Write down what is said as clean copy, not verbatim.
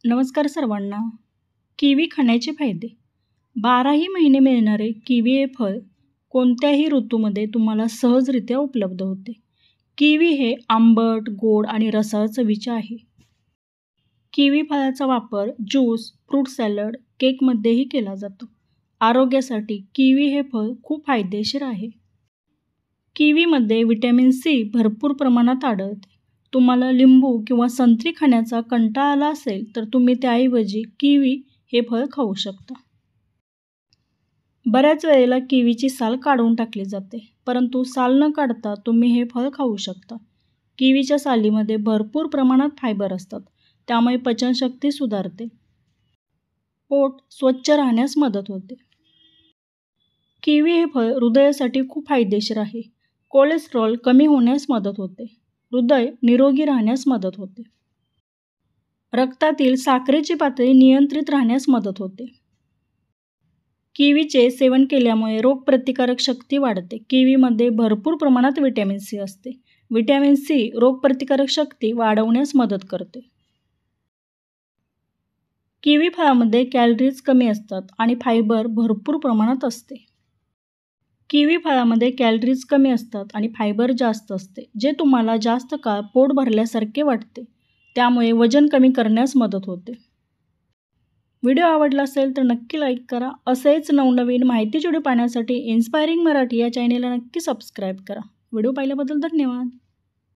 नमस्कार सर्वांना. किवी खाण्याचे फायदे. 12ही महिने मिळणारे किवी हे फळ कोणत्याही ऋतूमध्ये तुम्हाला सहजरित्या उपलब्ध होते. किवी हे आंबट, गोड आणि रसाळ चवीचे आहे. किवी फळाचा वापर ज्यूस, फ्रूट सॅलड, केकमध्येही केला जातो. आरोग्यासाठी किवी हे फळ खूप फायदेशीर आहे. किवीमध्ये व्हिटॅमिन सी भरपूर प्रमाणात आढळते. तुम्हाला लिंबू किंवा संत्री खाण्याचा कंटाळा आला असेल तर तुम्ही त्याऐवजी किवी हे फळ खाऊ शकता. बऱ्याच वेळेला किवीची साल काढून टाकली जाते, परंतु साल न काढता तुम्ही हे फळ खाऊ शकता. किवीच्या सालीमध्ये भरपूर प्रमाणात फायबर असतात, त्यामुळे पचनशक्ती सुधारते. पोट स्वच्छ राहण्यास मदत होते. किवी हे फळ हृदयासाठी खूप फायदेशीर आहे. कोलेस्ट्रॉल कमी होण्यास मदत होते. हृदय निरोगी राहण्यास मदत होते. रक्तातील साखरेची पातळी नियंत्रित राहण्यास मदत होते. किवीचे सेवन केल्यामुळे रोगप्रतिकारक शक्ती वाढते. किवीमध्ये भरपूर प्रमाणात व्हिटॅमिन सी असते. व्हिटॅमिन सी रोगप्रतिकारक शक्ती वाढवण्यास मदत करते. किवी फळामध्ये कॅलरीज कमी असतात आणि फायबर भरपूर प्रमाणात असते. किवी फळामध्ये कॅलरीज कमी असतात आणि फायबर जास्त असते, जे तुम्हाला जास्त काळ पोट भरल्यासारखे वाटते. त्यामुळे वजन कमी करण्यास मदत होते. व्हिडिओ आवडला असेल तर नक्की लाईक करा. असेच नवनवीन माहितीचे व्हिडिओ पाहण्यासाठी इन्स्पायरिंग मराठी या चॅनेलला नक्की सबस्क्राईब करा. व्हिडिओ पाहिल्याबद्दल धन्यवाद.